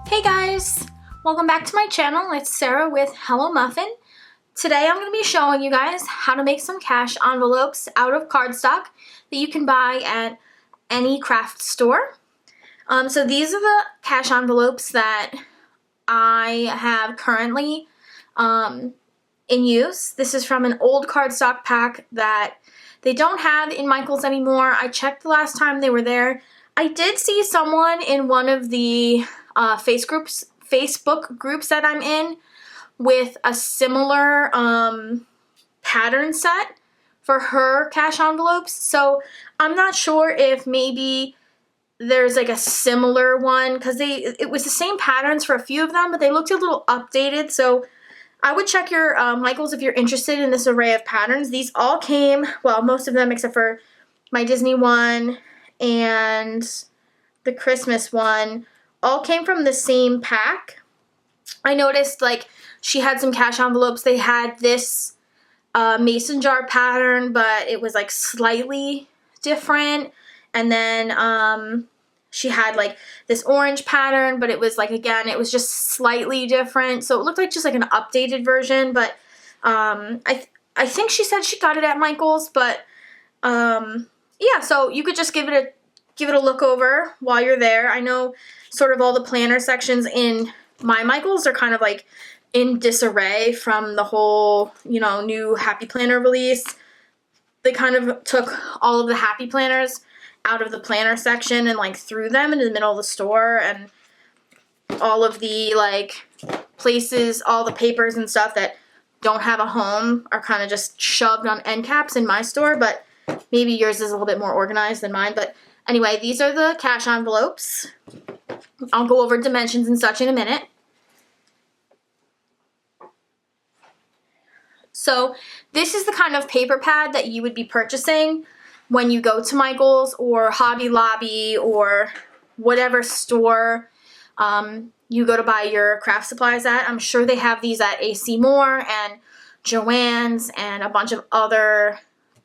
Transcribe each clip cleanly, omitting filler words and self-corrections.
Hey guys! Welcome back to my channel. It's Sarah with Hello Muffin. Today I'm going to be showing you guys how to make some cash envelopes out of cardstock that you can buy at any craft store. So these are the cash envelopes that I have currently in use. This is from an old cardstock pack that they don't have in Michael's anymore. I checked the last time they were there. I did see someone in one of the Facebook groups that I'm in with a similar pattern set for her cash envelopes. So I'm not sure if maybe there's like a similar one, because it was the same patterns for a few of them, but they looked a little updated. So I would check your Michael's if you're interested in this array of patterns. These all came, well, most of them except for my Disney one and the Christmas one, all came from the same pack. I noticed like she had some cash envelopes. They had this mason jar pattern, but it was like slightly different. And then she had like this orange pattern, but it was like, again, it was just slightly different. So it looked like just like an updated version. But I think she said she got it at Michael's. But yeah, so you could just give it a look over while you're there. I know sort of all the planner sections in my Michael's are kind of like in disarray from the whole, you know, new Happy Planner release. They kind of took all of the Happy Planners out of the planner section and like threw them into the middle of the store, and all of the like places, all the papers and stuff that don't have a home are kind of just shoved on end caps in my store, but maybe yours is a little bit more organized than mine. But anyway, these are the cash envelopes. I'll go over dimensions and such in a minute. So this is the kind of paper pad that you would be purchasing when you go to Michael's or Hobby Lobby or whatever store you go to buy your craft supplies at. I'm sure they have these at AC Moore and Joann's and a bunch of other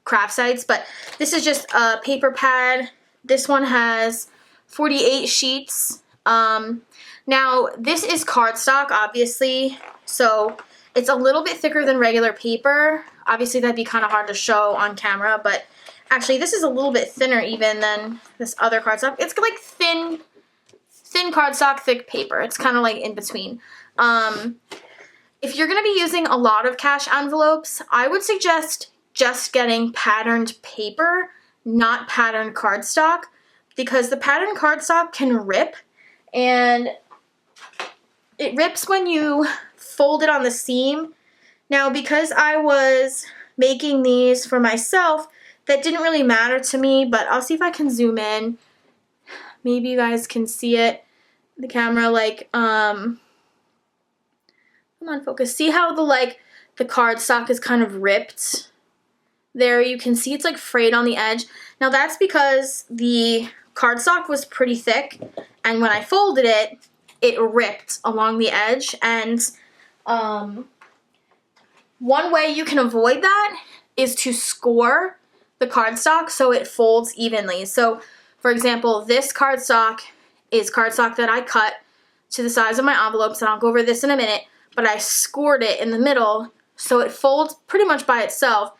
craft sites, but this is just a paper pad. This one has 48 sheets. Now this is cardstock, obviously, so it's a little bit thicker than regular paper. Obviously that'd be kind of hard to show on camera, but actually this is a little bit thinner even than this other cardstock. It's like thin cardstock, thick paper. It's kind of like in between. If you're going to be using a lot of cash envelopes, I would suggest just getting patterned paper, not patterned cardstock, because the patterned cardstock can rip, and it rips when you fold it on the seam. Now, because I was making these for myself, that didn't really matter to me, but I'll see if I can zoom in. Maybe you guys can see it, the camera, like, come on, focus. See how the cardstock is kind of ripped? There you can see it's like frayed on the edge. Now that's because the cardstock was pretty thick, and when I folded it, it ripped along the edge. And one way you can avoid that is to score the cardstock so it folds evenly. So for example, this cardstock is cardstock that I cut to the size of my envelopes, and I'll go over this in a minute, but I scored it in the middle so it folds pretty much by itself.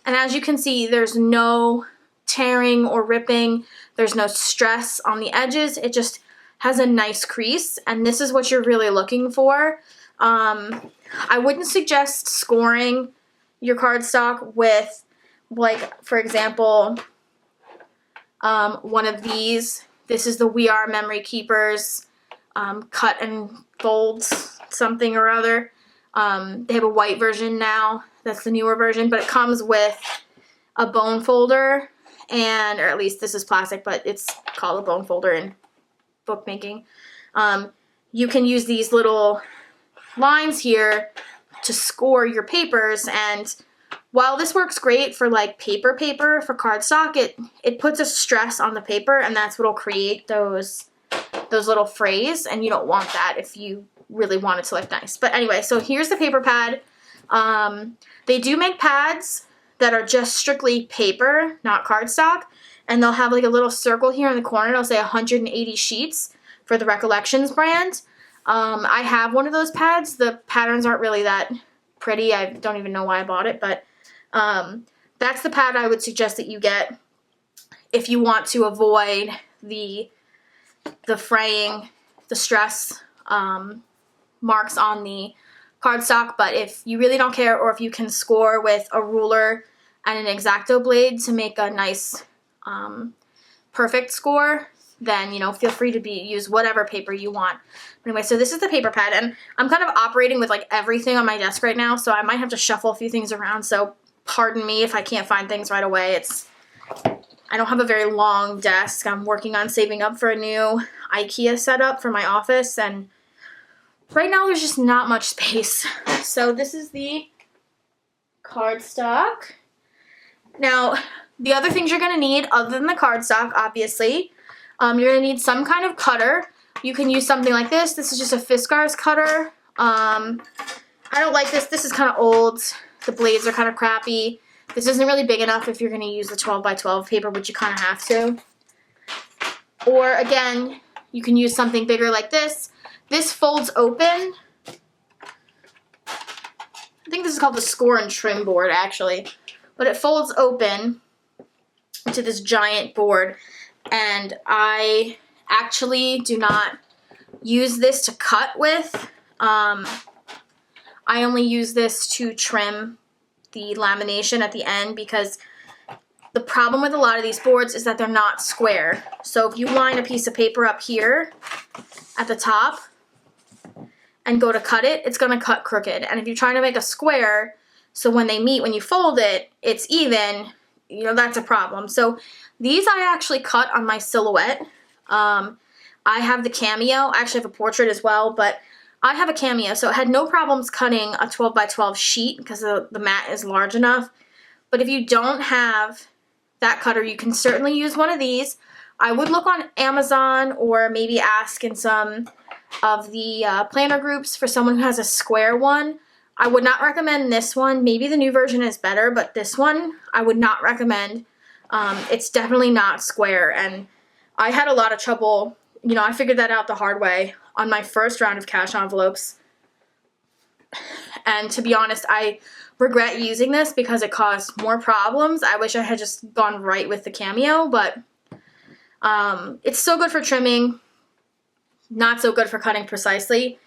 And as you can see, there's no tearing or ripping. There's no stress on the edges. It just has a nice crease, and this is what you're really looking for. I wouldn't suggest scoring your cardstock with, like, for example, one of these. This is the We Are Memory Keepers cut and fold something or other. They have a white version now. That's the newer version, but it comes with a bone folder, or at least this is plastic, but it's called a bone folder in bookmaking. You can use these little lines here to score your papers, and while this works great for like paper for cardstock, it puts a stress on the paper, and that's what'll create those little frays, and you don't want that if you really want it to look nice. But anyway, so here's the paper pad. They do make pads that are just strictly paper, not cardstock, and they'll have like a little circle here in the corner. It'll say 180 sheets for the Recollections brand. I have one of those pads. The patterns aren't really that pretty. I don't even know why I bought it, but that's the pad I would suggest that you get if you want to avoid the fraying, the stress marks on the cardstock. But if you really don't care, or if you can score with a ruler and an X-Acto blade to make a nice perfect score, then, you know, feel free to use whatever paper you want. Anyway, so this is the paper pad, and I'm kind of operating with like everything on my desk right now, so I might have to shuffle a few things around, so pardon me if I can't find things right away. I don't have a very long desk. I'm working on saving up for a new IKEA setup for my office, and right now there's just not much space. So this is the cardstock. Now, the other things you're going to need, other than the cardstock, obviously, you're going to need some kind of cutter. You can use something like this. This is just a Fiskars cutter. I don't like this. This is kind of old. The blades are kind of crappy. This isn't really big enough if you're going to use the 12 by 12 paper, which you kind of have to. Or, again, you can use something bigger like this. This folds open. I think this is called the score and trim board, actually. But it folds open to this giant board. And I actually do not use this to cut with. I only use this to trim the lamination at the end, because the problem with a lot of these boards is that they're not square. So if you line a piece of paper up here at the top and go to cut it, it's going to cut crooked. And if you're trying to make a square, so when they meet, when you fold it, it's even, you know, that's a problem. So these I actually cut on my silhouette. I have the Cameo. I actually have a portrait as well, but I have a Cameo, so it had no problems cutting a 12 by 12 sheet because the mat is large enough. But if you don't have that cutter, you can certainly use one of these. I would look on Amazon, or maybe ask in some of the planner groups for someone who has a square one. I would not recommend this one. Maybe the new version is better, but this one I would not recommend. It's definitely not square, and I had a lot of trouble. You know, I figured that out the hard way on my first round of cash envelopes. And to be honest, I regret using this because it caused more problems. I wish I had just gone right with the Cameo, but it's so good for trimming, not so good for cutting precisely.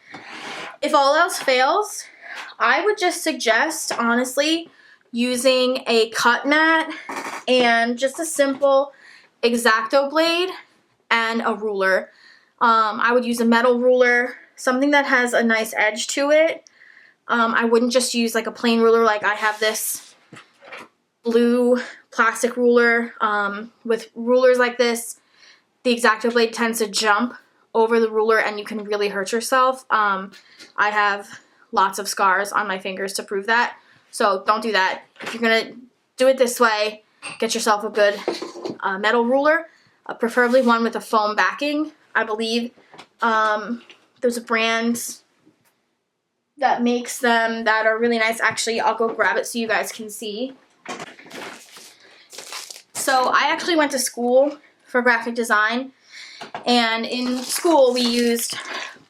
If all else fails, I would just suggest, honestly, using a cut mat and just a simple X-Acto blade and a ruler. I would use a metal ruler, something that has a nice edge to it. I wouldn't just use like a plain ruler. Like I have this blue plastic ruler. With rulers like this, the X-Acto blade tends to jump over the ruler and you can really hurt yourself. I have lots of scars on my fingers to prove that. So don't do that. If you're going to do it this way, get yourself a good metal ruler, preferably one with a foam backing. I believe there's a brand that makes them that are really nice. Actually, I'll go grab it so you guys can see. So I actually went to school for graphic design, and in school we used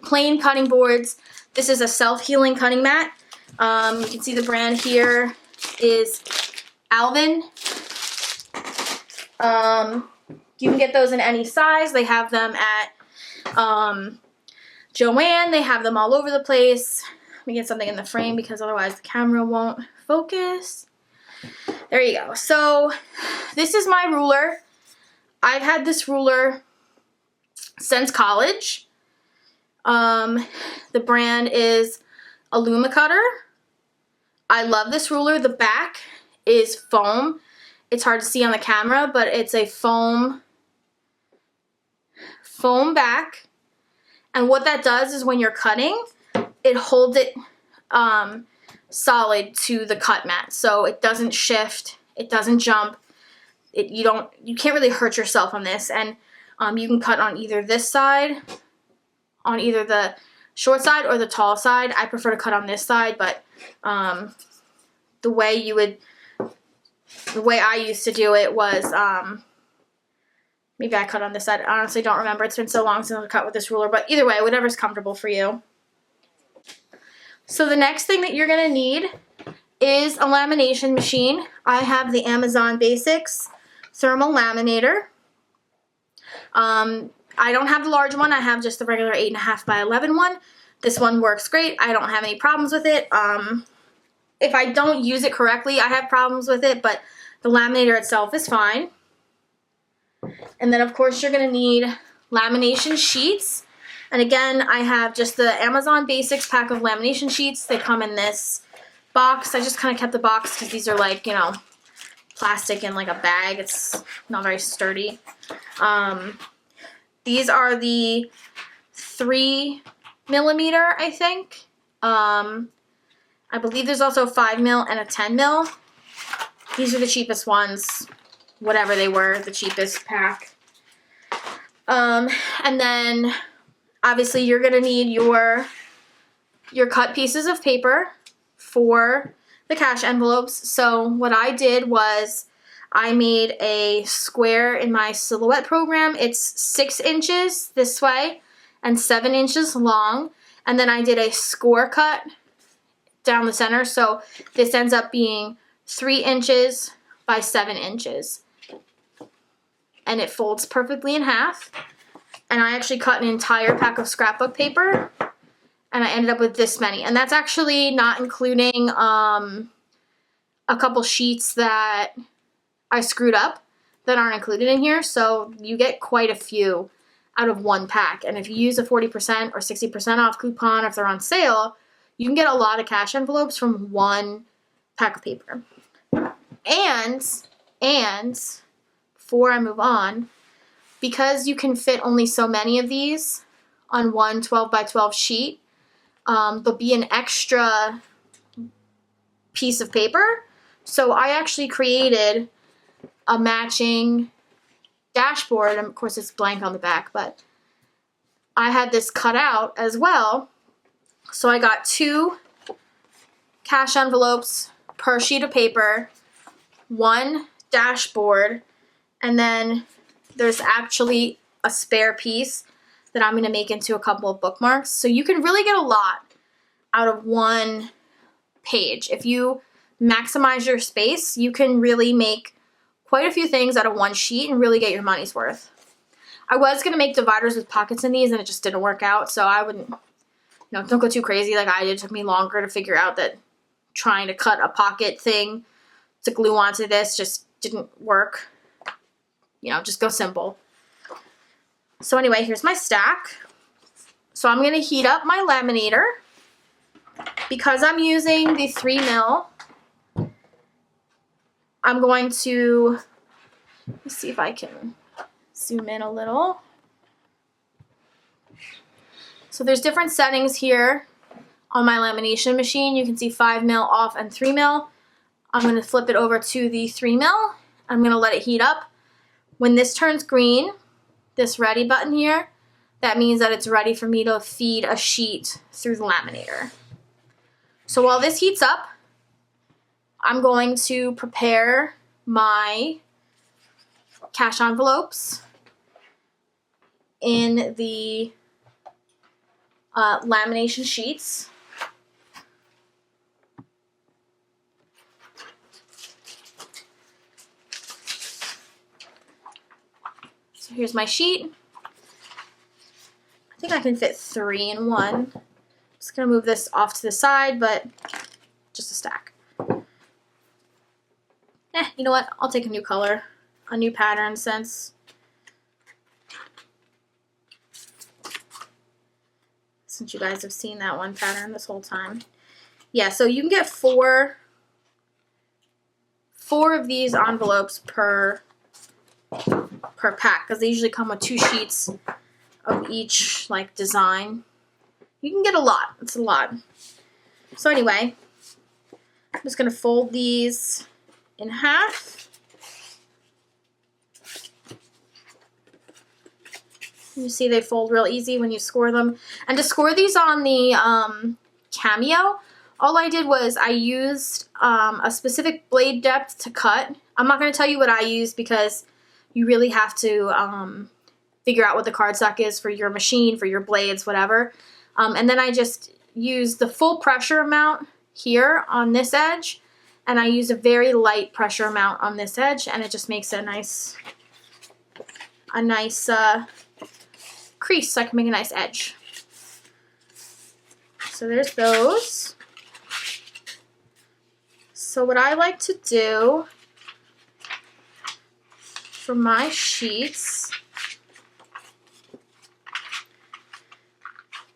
plain cutting boards. This is a self-healing cutting mat. You can see the brand here is Alvin. You can get those in any size. They have them at Joann. They have them all over the place. Let me get something in the frame because otherwise the camera won't focus. There you go. So this is my ruler. I've had this ruler since college. The brand is Allumacutter. I love this ruler. The back is foam. It's hard to see on the camera, but it's a foam back. And what that does is when you're cutting, it holds it solid to the cut mat. So it doesn't shift, it doesn't jump. You can't really hurt yourself on this. And you can cut on either this side, on either the short side or the tall side. I prefer to cut on this side, but the way I used to do it was Maybe I cut on this side. I honestly don't remember. It's been so long since I cut with this ruler. But either way, whatever's comfortable for you. So the next thing that you're going to need is a lamination machine. I have the Amazon Basics thermal laminator. I don't have the large one. I have just the regular 8.5 by 11 one. This one works great. I don't have any problems with it. If I don't use it correctly, I have problems with it, but the laminator itself is fine. And then, of course, you're going to need lamination sheets. And again, I have just the Amazon Basics pack of lamination sheets. They come in this box. I just kind of kept the box because these are like, you know, plastic in like a bag. It's not very sturdy. These are the 3 millimeter, I think. I believe there's also a 5 mil and a 10 mil. These are the cheapest ones, whatever they were, the cheapest pack. And then obviously you're gonna need your cut pieces of paper for the cash envelopes. So what I did was I made a square in my Silhouette program. It's 6 inches this way and 7 inches long. And then I did a score cut down the center. So this ends up being 3 inches by 7 inches. And it folds perfectly in half. And I actually cut an entire pack of scrapbook paper. And I ended up with this many. And that's actually not including a couple sheets that I screwed up that aren't included in here. So you get quite a few out of one pack. And if you use a 40% or 60% off coupon, if they're on sale, you can get a lot of cash envelopes from one pack of paper. And before I move on, because you can fit only so many of these on one 12 by 12 sheet, there'll be an extra piece of paper. So I actually created a matching dashboard, and of course it's blank on the back, but I had this cut out as well. So I got 2 cash envelopes per sheet of paper, 1 dashboard, and then there's actually a spare piece that I'm going to make into a couple of bookmarks. So you can really get a lot out of one page. If you maximize your space, you can really make quite a few things out of one sheet and really get your money's worth. I was going to make dividers with pockets in these and it just didn't work out, so I wouldn't, don't go too crazy like I did. It took me longer to figure out that trying to cut a pocket thing to glue onto this just didn't work. Just go simple. So anyway, here's my stack. So I'm going to heat up my laminator. Because I'm using the 3 mil, I'm going to, let's see if I can zoom in a little. So there's different settings here on my lamination machine. You can see 5 mil off and 3 mil. I'm going to flip it over to the 3 mil. I'm going to let it heat up. When this turns green, this ready button here, that means that it's ready for me to feed a sheet through the laminator. So while this heats up, I'm going to prepare my cash envelopes in the lamination sheets. So here's my sheet. I think I can fit 3 in one. Just gonna move this off to the side, but just a stack. You know what? I'll take a new color, a new pattern since you guys have seen that one pattern this whole time. Yeah, so you can get four of these envelopes per pack because they usually come with 2 sheets of each design. You can get a lot. It's a lot. So anyway, I'm just going to fold these in half. You see they fold real easy when you score them. And to score these on the Cameo, all I did was I used a specific blade depth to cut. I'm not going to tell you what I used because you really have to figure out what the cardstock is for your machine, for your blades, whatever. And then I just use the full pressure amount here on this edge, and I use a very light pressure amount on this edge, and it just makes a nice crease so I can make a nice edge. So there's those. So what I like to do for my sheets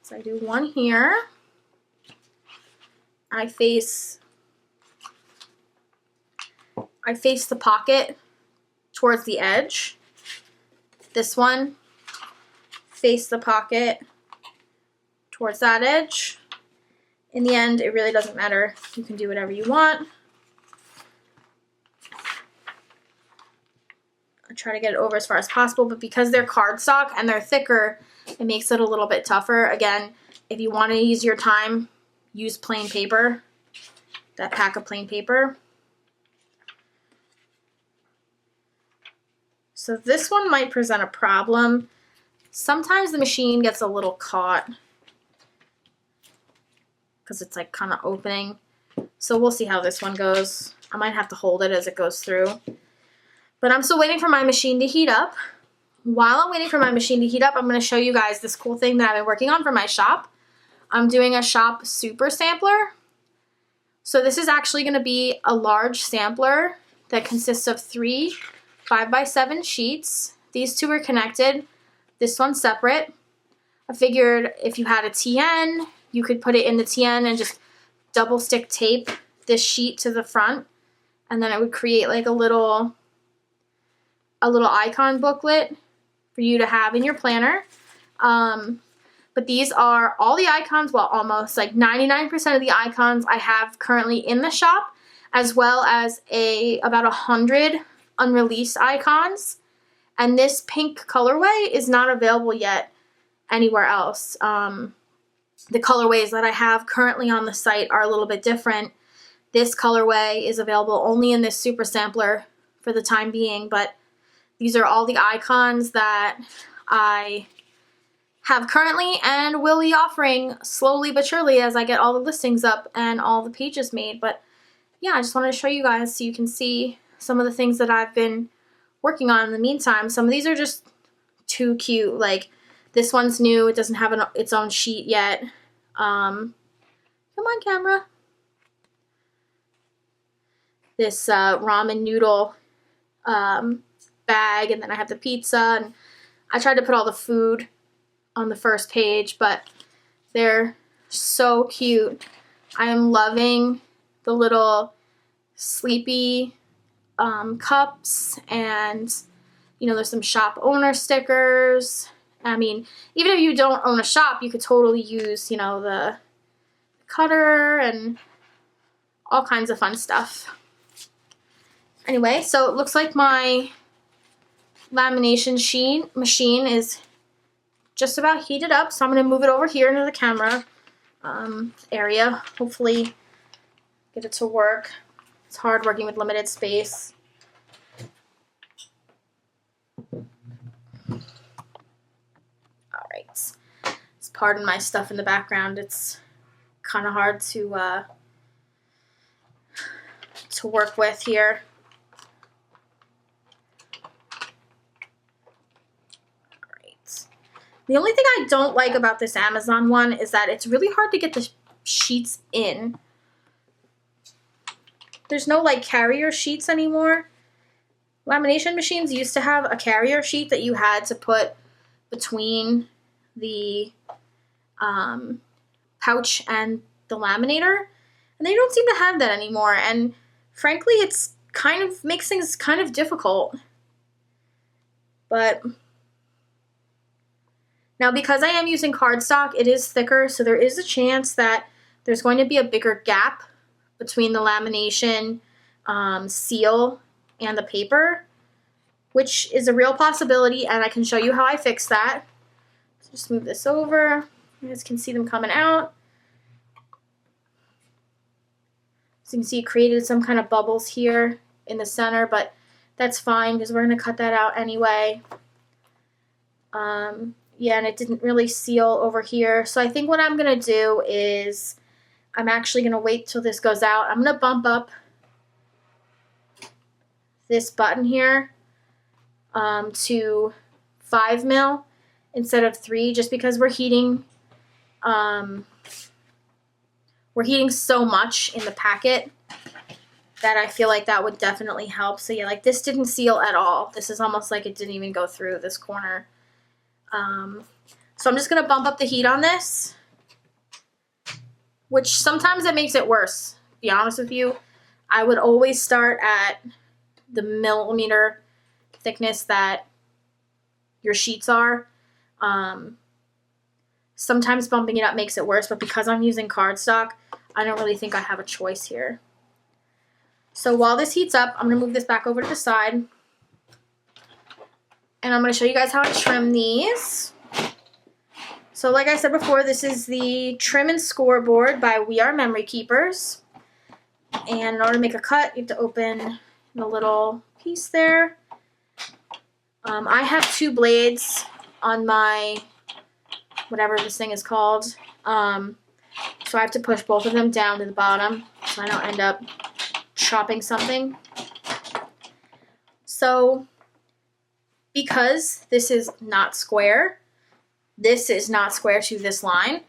is I do one here. I face the pocket towards the edge. This one, face the pocket towards that edge. In the end, it really doesn't matter. You can do whatever you want. I try to get it over as far as possible, but because they're cardstock and they're thicker, it makes it a little bit tougher. Again, if you want to use your time, use plain paper, that pack of plain paper. So this one might present a problem. Sometimes the machine gets a little caught because it's like kind of opening. So we'll see how this one goes. I might have to hold it as it goes through. But I'm still waiting for my machine to heat up. While I'm waiting for my machine to heat up, I'm going to show you guys this cool thing that I've been working on for my shop. I'm doing a shop super sampler. So this is actually going to be a large sampler that consists of 3 5x7 sheets. These two are connected. This one's separate. I figured if you had a TN, you could put it in the TN and just double stick tape this sheet to the front, and then it would create like a little icon booklet for you to have in your planner. But these are all the icons, well, almost like 99% of the icons I have currently in the shop, as well as about 100 unreleased icons. And this pink colorway is not available yet anywhere else. The colorways that I have currently on the site are a little bit different. This colorway is available only in this super sampler for the time being, but these are all the icons that I have currently and will be offering slowly but surely as I get all the listings up and all the pages made. But yeah, I just wanted to show you guys so you can see some of the things that I've been working on in the meantime. Some of these are just too cute. Like this one's new. It doesn't have its own sheet yet. Come on, camera. This ramen noodle bag, and then I have the pizza, and I tried to put all the food on the first page, but they're so cute. I am loving the little sleepy cups, and you know, there's some shop owner stickers. I mean, even if you don't own a shop, you could totally use, you know, the cutter and all kinds of fun stuff. Anyway, so it looks like my lamination machine is just about heated up, so I'm going to move it over here into the camera area. Hopefully get it to work. It's hard working with limited space. Alright. Pardon my stuff in the background. It's kind of hard to work with here. The only thing I don't like about this Amazon one is that it's really hard to get the sheets in. There's no like carrier sheets anymore. Lamination machines used to have a carrier sheet that you had to put between the pouch and the laminator, and they don't seem to have that anymore, and frankly it's kind of makes things kind of difficult. But now, because I am using cardstock, it is thicker, so there is a chance that there's going to be a bigger gap between the lamination seal and the paper, which is a real possibility, and I can show you how I fix that. So just move this over. You guys can see them coming out. So you can see it created some kind of bubbles here in the center, but that's fine because we're going to cut that out anyway. Yeah, and it didn't really seal over here. So I think what I'm going to do is I'm actually going to wait till this goes out. I'm going to bump up this button here to 5 mil instead of 3, just because we're heating so much in the packet that I feel like that would definitely help. So yeah, like this didn't seal at all. This is almost like it didn't even go through this corner. So I'm just gonna bump up the heat on this, which sometimes it makes it worse, to be honest with you. I would always start at the millimeter thickness that your sheets are. Sometimes bumping it up makes it worse, but because I'm using cardstock, I don't really think I have a choice here. So while this heats up, I'm going to move this back over to the side. And I'm going to show you guys how to trim these. So like I said before, this is the Trim and Scoreboard by We Are Memory Keepers. And in order to make a cut, you have to open the little piece there. I have 2 blades on my, whatever this thing is called. So I have to push both of them down to the bottom so I don't end up chopping something. So because this is not square to this line,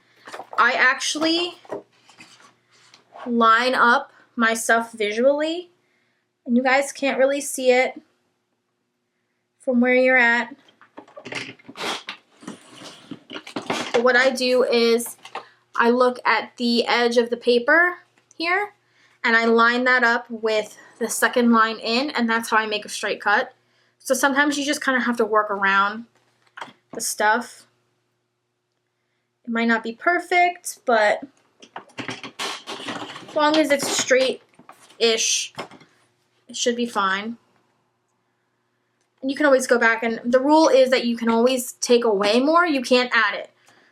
I actually line up my stuff visually, and you guys can't really see it from where you're at. But what I do is I look at the edge of the paper here and I line that up with the second line in, and that's how I make a straight cut. So sometimes you just kind of have to work around the stuff. It might not be perfect, but as long as it's straight-ish, it should be fine. And you can always go back, and the rule is that you can always take away more, you can't add it.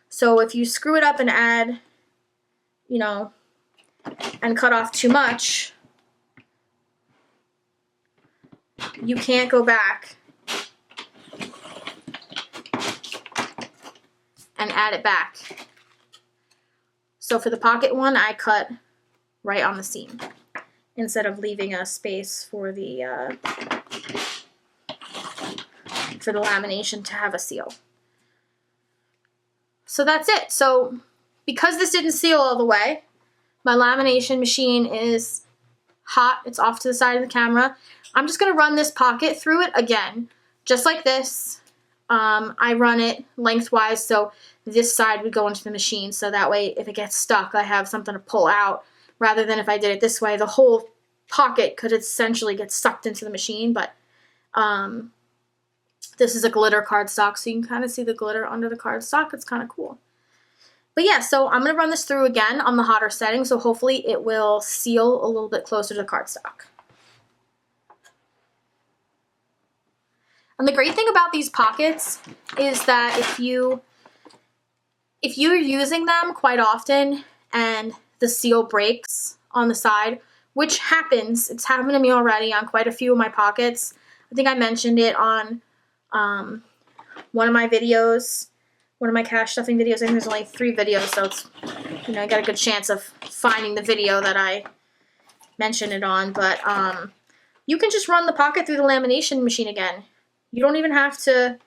So if you screw it up and add, you know, and cut off too much, you can't go back and add it back. So for the pocket one, I cut right on the seam instead of leaving a space for the lamination to have a seal. So that's it. So because this didn't seal all the way, my lamination machine is hot. It's off to the side of the camera. I'm just going to run this pocket through it again, just like this. I run it lengthwise so this side would go into the machine, so that way if it gets stuck, I have something to pull out, rather than if I did it this way, the whole pocket could essentially get sucked into the machine. But this is a glitter cardstock, so you can kind of see the glitter under the cardstock. It's kind of cool. But yeah, so I'm going to run this through again on the hotter setting, so hopefully it will seal a little bit closer to the cardstock. And the great thing about these pockets is that if you're using them quite often and the seal breaks on the side, which happens, it's happened to me already on quite a few of my pockets. I think I mentioned it on one of my videos, one of my cash stuffing videos. I think there's only 3 videos, so it's, you know, I got a good chance of finding the video that I mentioned it on. But you can just run the pocket through the lamination machine again. You don't even have to,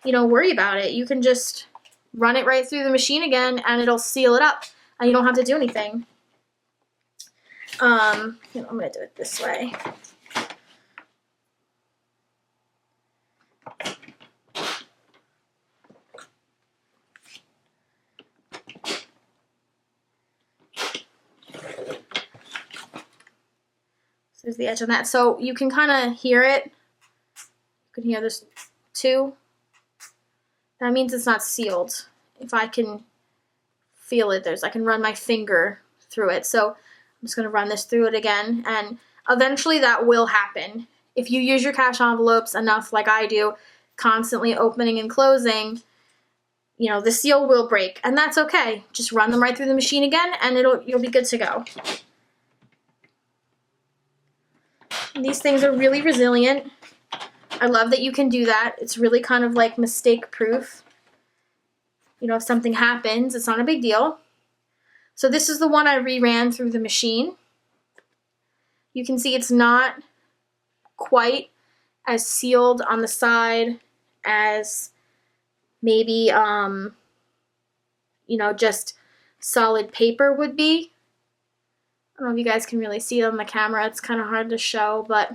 you know, worry about it. You can just run it right through the machine again and it'll seal it up and you don't have to do anything. I'm going to do it this way. So there's the edge on that. So you can kind of hear it. You can hear this too. That means it's not sealed. If I can feel it, I can run my finger through it. So I'm just going to run this through it again, and eventually that will happen. If you use your cash envelopes enough like I do, constantly opening and closing, you know, the seal will break, and that's okay. Just run them right through the machine again and you'll be good to go. These things are really resilient. I love that you can do that. It's really kind of like mistake proof. You know, if something happens, it's not a big deal. So this is the one I reran through the machine. You can see it's not quite as sealed on the side as maybe, you know, just solid paper would be. I don't know if you guys can really see it on the camera. It's kind of hard to show, but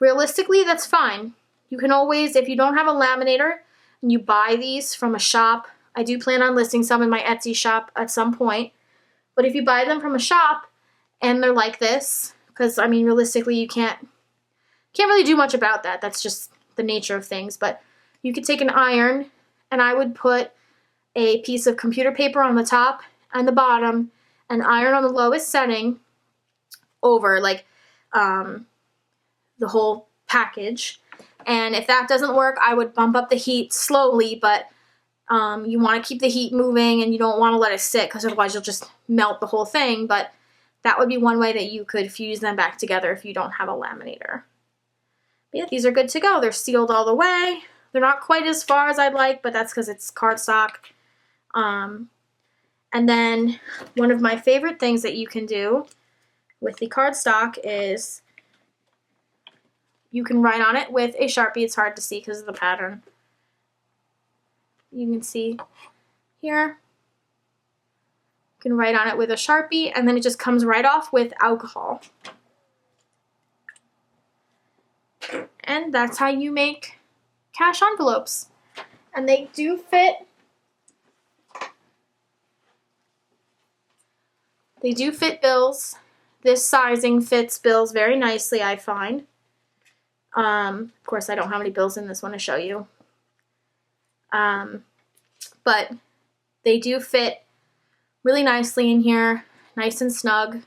realistically, that's fine. You can always, if you don't have a laminator and you buy these from a shop, I do plan on listing some in my Etsy shop at some point, but if you buy them from a shop and they're like this, because I mean, realistically, you can't really do much about that. That's just the nature of things, but you could take an iron and I would put a piece of computer paper on the top and the bottom and iron on the lowest setting over like the whole package. And if that doesn't work, I would bump up the heat slowly, but you want to keep the heat moving and you don't want to let it sit because otherwise you'll just melt the whole thing. But that would be one way that you could fuse them back together if you don't have a laminator. But yeah, these are good to go. They're sealed all the way. They're not quite as far as I'd like, but that's because it's cardstock. And then one of my favorite things that you can do with the cardstock is you can write on it with a Sharpie. It's hard to see because of the pattern. You can see here. You can write on it with a Sharpie, and then it just comes right off with alcohol. And that's how you make cash envelopes. And they do fit. They do fit bills. This sizing fits bills very nicely, I find. Of course, I don't have any bills in this one to show you. But they do fit really nicely in here, nice and snug.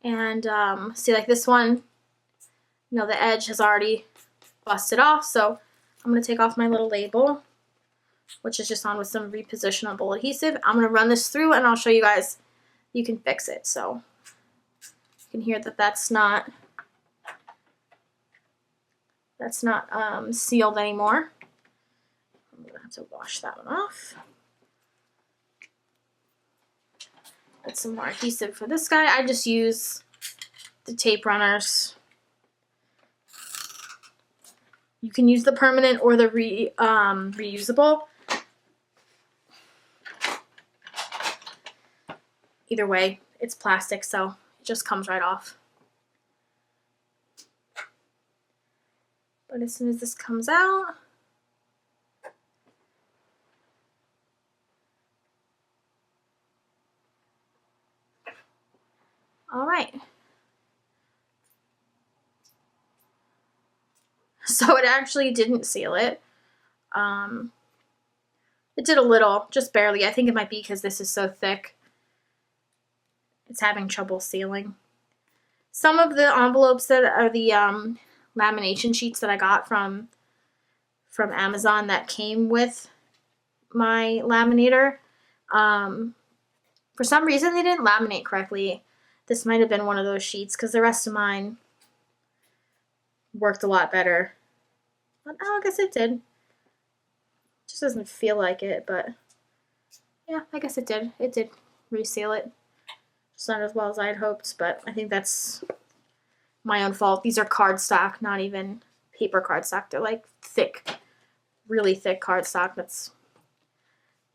And see, like this one, you know, the edge has already busted off, so I'm going to take off my little label, which is just on with some repositionable adhesive. I'm going to run this through and I'll show you guys you can fix it. So you can hear that that's not sealed anymore. I'm going to have to wash that one off. Get some more adhesive for this guy. I just use the tape runners. You can use the permanent or the reusable. Either way, it's plastic, so it just comes right off. But as soon as this comes out, all right. So it actually didn't seal it. It did a little, just barely. I think it might be because this is so thick. It's having trouble sealing. Some of the envelopes that are the lamination sheets that I got from Amazon that came with my laminator, for some reason they didn't laminate correctly. This might have been one of those sheets because the rest of mine worked a lot better. But oh, I guess it did. Just doesn't feel like it, but yeah, I guess it did. It did reseal it. Just not as well as I had hoped, but I think that's my own fault. These are cardstock, not even paper cardstock. They're like thick, really thick cardstock. That's,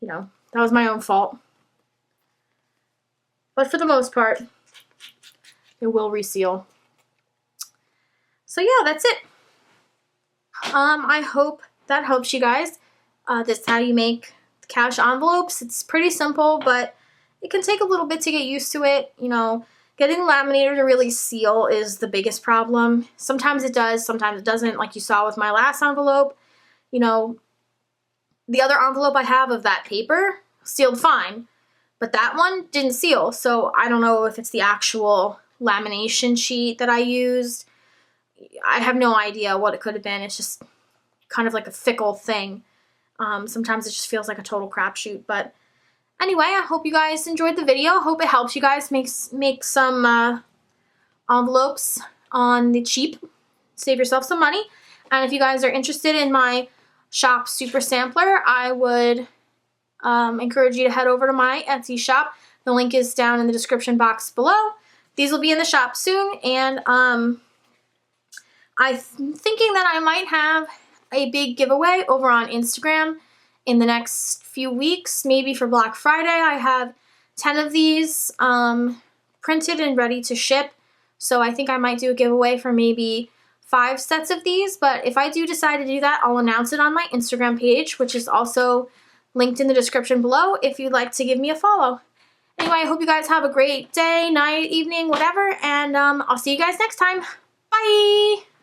you know, that was my own fault. But for the most part, it will reseal. So yeah, that's it. I hope that helps you guys. This is how you make cash envelopes. It's pretty simple, but it can take a little bit to get used to it. You know, getting the laminator to really seal is the biggest problem. Sometimes it does, sometimes it doesn't. Like you saw with my last envelope, you know, the other envelope I have of that paper sealed fine, but that one didn't seal. So I don't know if it's the actual lamination sheet that I used. I have no idea what it could have been. It's just kind of like a fickle thing. Sometimes it just feels like a total crapshoot. But anyway, I hope you guys enjoyed the video. Hope it helps you guys make some envelopes on the cheap. Save yourself some money. And if you guys are interested in my shop super sampler, I would encourage you to head over to my Etsy shop. The link is down in the description box below. These will be in the shop soon, and I'm thinking that I might have a big giveaway over on Instagram in the next few weeks, maybe for Black Friday. I have 10 of these printed and ready to ship, so I think I might do a giveaway for maybe 5 sets of these, but if I do decide to do that, I'll announce it on my Instagram page, which is also linked in the description below if you'd like to give me a follow. Anyway, I hope you guys have a great day, night, evening, whatever, and I'll see you guys next time. Bye!